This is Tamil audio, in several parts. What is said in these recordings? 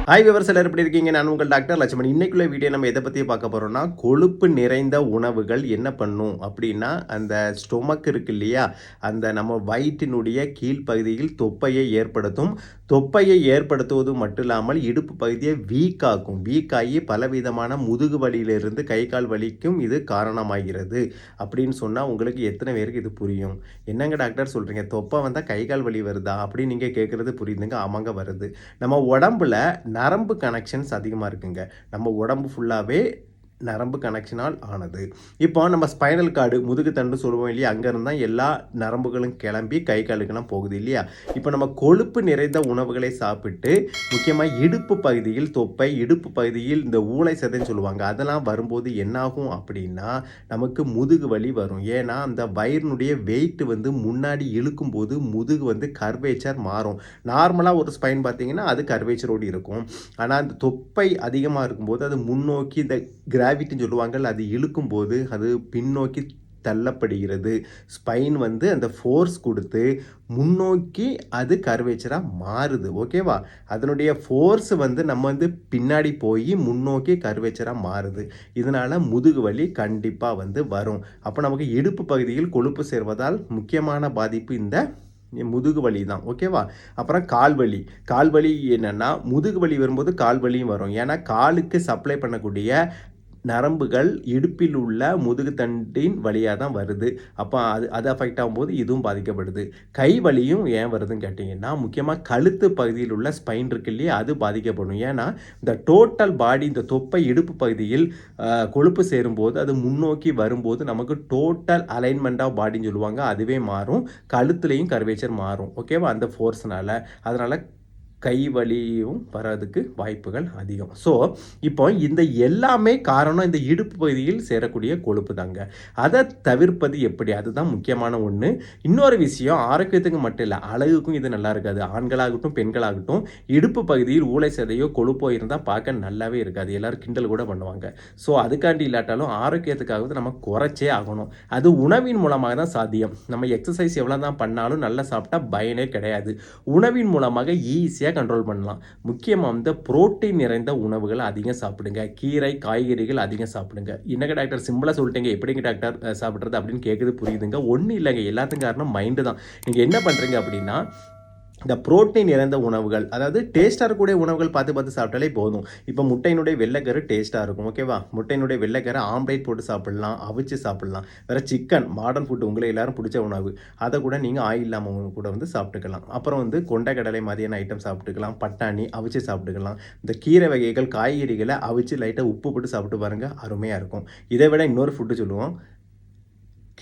ஹாய் விவர்ஸ், எல்லாரும் எப்படி இருக்கீங்க? நான் உங்கள் டாக்டர் லட்சுமணன். இன்னைக்குள்ள வீடியோ நம்ம எதை பற்றி பார்க்க போகிறோம்னா, கொழுப்பு நிறைந்த உணவுகள் என்ன பண்ணும் அப்படின்னா, அந்த ஸ்டொமக் இருக்கு இல்லையா, அந்த நம்ம வயிற்றினுடைய கீழ்ப்பகுதியில் தொப்பையை ஏற்படுத்தும். தொப்பையை ஏற்படுத்துவது மட்டும் இல்லாமல் இடுப்பு பகுதியை வீக் ஆக்கும். வீக் ஆகி பலவிதமான முதுகு வலியிலிருந்து கை கால் வலிக்கும் இது காரணமாகிறது அப்படின்னு சொன்னால் உங்களுக்கு எத்தனை பேருக்கு இது புரியும்? என்னங்க டாக்டர் சொல்கிறீங்க, தொப்பை வந்தால் கை கால் வலி வருதா அப்படின்னு நீங்கள் கேட்குறது புரியுதுங்க. ஆமாங்க, வருது. நம்ம உடம்புல நரம்பு கனெக்ஷன்ஸ் அதிகமாக இருக்குங்க. நம்ம உடம்பு ஃபுல்லாகவே நரம்பு கனெக்ஷனால் ஆனது. இப்போ நம்ம ஸ்பைனல் கார்டு, முதுகு தண்டு சொல்லுவோம் இல்லையா, அங்கேருந்து தான் எல்லா நரம்புகளும் கிளம்பி கை காலுக்கெல்லாம் போகுது இல்லையா. இப்போ நம்ம கொழுப்பு நிறைந்த உணவுகளை சாப்பிட்டு முக்கியமாக இடுப்பு பகுதியில் தொப்பை, இடுப்பு பகுதியில் இந்த ஊளை சதைன்னு சொல்லுவாங்க, அதெல்லாம் வரும்போது என்னாகும் அப்படின்னா நமக்கு முதுகு வலி வரும். ஏன்னா அந்த வயிறினுடைய வெயிட் முன்னாடி இழுக்கும் போது முதுகு கர்வேச்சர் மாறும். நார்மலாக ஒரு ஸ்பைன் பார்த்தீங்கன்னா அது கர்வேச்சரோடு இருக்கும். ஆனால் அந்த தொப்பை அதிகமாக இருக்கும்போது அது முன்னோக்கி இந்த கிராவிட்டின்னு சொல்லுவாங்க, அது இழுக்கும்போது அது பின்னோக்கி தள்ளப்படுகிறது. ஸ்பைன் அந்த ஃபோர்ஸ் கொடுத்து முன்னோக்கி அது கர்வேச்சராக மாறுது. ஓகேவா? அதனுடைய ஃபோர்ஸ் நம்ம பின்னாடி போய் முன்னோக்கி கர்வேச்சராக மாறுது. இதனால் முதுகு வலி கண்டிப்பாக வரும். அப்போ நமக்கு இடுப்பு பகுதியில் கொழுப்பு சேர்வதால் முக்கியமான பாதிப்பு இந்த முதுகு வலி தான். ஓகேவா? அப்புறம் கால்வலி. கால்வலி என்னென்னா, முதுகு வலி வரும்போது கால்வலியும் வரும். ஏன்னா காலுக்கு சப்ளை பண்ணக்கூடிய நரம்புகள் இடுப்பில் உள்ள முதுகு தண்டின் வழியாக தான் வருது. அப்போ அது அஃபெக்ட் ஆகும்போது இதுவும் பாதிக்கப்படுது. கை வலியும் ஏன் வருதுன்னு கேட்டிங்கன்னா, முக்கியமாக கழுத்து பகுதியில் உள்ள ஸ்பைன் இருக்கு இல்லையா, அது பாதிக்கப்படும். ஏன்னா இந்த டோட்டல் பாடி, இந்த தொப்பை இடுப்பு பகுதியில் கொழுப்பு சேரும்போது அது முன்னோக்கி வரும்போது நமக்கு டோட்டல் அலைன்மெண்ட் ஆஃப் பாடின்னு சொல்லுவாங்க, அதுவே மாறும். கழுத்துலேயும் கர்வேச்சர் மாறும். ஓகேவா? அந்த ஃபோர்ஸ்னால். அதனால் கை வலியும் வர்றதுக்கு வாய்ப்புகள் அதிகம். ஸோ இப்போ இந்த எல்லாமே காரணம் இந்த இடுப்பு பகுதியில் சேரக்கூடிய கொழுப்பு தாங்க. அதை தவிர்ப்பது எப்படி, அதுதான் முக்கியமான ஒன்று. இன்னொரு விஷயம், ஆரோக்கியத்துக்கு மட்டும் இல்லை, அழகுக்கும் இது நல்லா இருக்காது. ஆண்களாகட்டும் பெண்களாகட்டும் இடுப்பு பகுதியில் ஊளை சதையோ கொழுப்போ இருந்தால் பார்க்க நல்லாவே இருக்காது. எல்லோரும் கிண்டல் கூட பண்ணுவாங்க. ஸோ அதுக்காண்டி இல்லாட்டாலும் ஆரோக்கியத்துக்காக நம்ம குறைச்சே ஆகணும். அது உணவின் மூலமாக தான் சாத்தியம். நம்ம எக்ஸசைஸ் எவ்வளோ தான் பண்ணாலும் நல்லா சாப்பிட்டா பயனே கிடையாது. உணவின் மூலமாக ஈஸியாக கண்ட்ரோல் பண்ணலாம். முக்கியமாக புரோட்டீன் நிறைந்த உணவுகளை அதிகம் சாப்பிடுங்க. கீரை, காய்கறிகள் அதிகம் சாப்பிடுங்க. என்னங்க டாக்டர் சிம்பிளாக சொல்லிட்டீங்க, எப்படிங்க டாக்டர் சாப்பிட்றது அப்படின்னு கேட்குது, புரியுதுங்க. ஒன்றும் இல்லைங்க, எல்லாத்துக்கும் காரணம் மைண்டு தான். நீங்கள் என்ன பண்ணுறீங்க அப்படின்னா, இந்த புரோட்டீன் நிறைந்த உணவுகள், அதாவது டேஸ்ட்டாக இருக்கக்கூடிய உணவுகள் பார்த்து சாப்பிட்டாலே போதும். இப்போ முட்டையினுடைய வெள்ளைக்கரு டேஸ்ட்டாக இருக்கும். ஓகேவா? முட்டையினுடைய வெள்ளைக்கரை ஆம்லேட் போட்டு சாப்பிட்லாம், அவிச்சு சாப்பிட்லாம். வேறு சிக்கன், மாடர்ன் ஃபுட்டு, உங்களை எல்லாரும் பிடிச்ச உணவு, அதை கூட நீங்கள் ஆயில் இல்லாமல் கூட சாப்பிட்டுக்கலாம். அப்புறம் கொண்டைக்கடலை மாதிரியான ஐட்டம் சாப்பிட்டுக்கலாம். பட்டாணி அவிச்சு சாப்பிட்டுக்கலாம். இந்த கீரை வகைகள், காய்கறிகளை அவிச்சு லைட்டாக உப்பு போட்டு சாப்பிட்டு பாருங்கள், அருமையாக இருக்கும். இதை விட இன்னொரு ஃபுட்டு சொல்லுவோம்,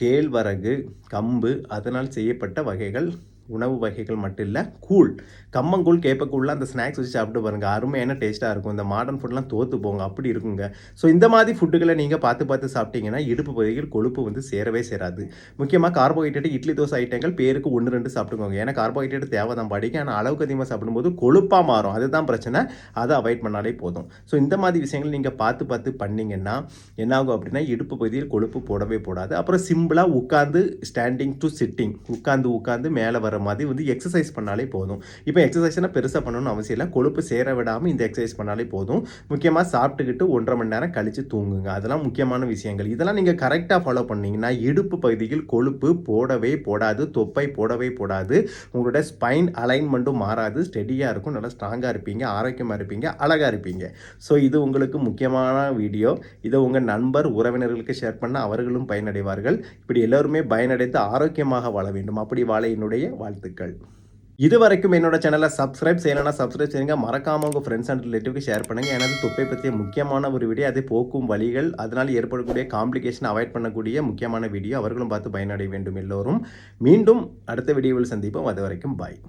கேழ்வரகு, கம்பு, அதனால் செய்யப்பட்ட வகைகள், உணவு வகைகள் மட்டும் இல்லை, கூழ், கம்மங்கூழ், கேப்பக்கூழ்லாம் அந்த ஸ்நாக்ஸ் வச்சு சாப்பிட்டு பாருங்கள், அருமையான டேஸ்ட்டாக இருக்கும். இந்த மாடர்ன் ஃபுட்லாம் தோற்று போங்க, அப்படி இருக்குங்க. ஸோ இந்த மாதிரி ஃபுட்டுகளை நீங்கள் பார்த்து சாப்பிட்டீங்கன்னா இடுப்பு பகுதியில் கொழுப்பு சேரவே சேராது. முக்கியமாக கார்போஹைட்ரேட், இட்லி தோசை ஐட்டங்கள் பேருக்கு 1-2 சாப்பிட்டுக்கோங்க. ஏன்னா கார்போஹைட்ரேட் தேவை தான் பாடிக்கு, ஆனால் அளவுக்கு அதிகமாக சாப்பிடும்போது கொழுப்பாக மாறும். அதுதான் பிரச்சனை. அதை அவாய்ட் பண்ணாலே போதும். ஸோ இந்த மாதிரி விஷயங்கள் நீங்கள் பார்த்து பண்ணிங்கன்னா என்னாகும் அப்படின்னா, இடுப்பு பகுதியில் கொழுப்பு போடவே போடாது. அப்புறம் சிம்பிளாக உட்காந்து, ஸ்டாண்டிங் டு சிட்டிங், உட்காந்து மேலே வர மாதிரி எக்ஸசைஸ் பண்ணாலே போதும். இப்போ எக்ஸசைஸ்னால் பெருசாக பண்ணணும்னு அவசியம் இல்லை. கொழுப்பு சேர விடாமல் இந்த எக்ஸசைஸ் பண்ணாலே போதும். முக்கியமாக சாப்பிட்டுக்கிட்டு 1.5 மணி நேரம் கழித்து தூங்குங்க. அதெல்லாம் முக்கியமான விஷயங்கள். இதெல்லாம் நீங்கள் கரெக்டாக ஃபாலோ பண்ணிங்கன்னா இடுப்பு பகுதியில் கொழுப்பு போடவே போடாது, தொப்பை போடவே போடாது. உங்களோட ஸ்பைன் அலைன்மெண்ட்டும் மாறாது, ஸ்டெடியாக இருக்கும், நல்லா ஸ்ட்ராங்காக இருப்பீங்க, ஆரோக்கியமாக இருப்பீங்க, அழகாக இருப்பீங்க. ஸோ இது உங்களுக்கு முக்கியமான வீடியோ. இதை உங்கள் நண்பர், உறவினர்களுக்கு ஷேர் பண்ணால் அவர்களும் பயனடைவார்கள். இப்படி எல்லோருமே பயனடைந்து ஆரோக்கியமாக வாழ வேண்டும். அப்படி வாழ என்னுடைய வாழ்த்துக்கள். இது வரைக்கும் என்னோட சேனலை சப்ஸ்கிரைப் செய்யலைன்னா சப்ஸ்கிரைப் செய்யுங்க. மறக்காமல் உங்கள் ஃப்ரெண்ட்ஸ் அண்ட் ரிலேட்டிவ்க்கு ஷேர் பண்ணுங்கள். எனது தொப்பை பற்றிய முக்கியமான ஒரு வீடியோ, அதை போக்கும் வழிகள், அதனால் ஏற்படக்கூடிய காம்ப்ளிகேஷன் அவாய்ட் பண்ணக்கூடிய முக்கியமான வீடியோ. அவர்களும் பார்த்து பயனடைய வேண்டும் எல்லோரும். மீண்டும் அடுத்த வீடியோவில் சந்திப்போம். அது வரைக்கும் பாய்.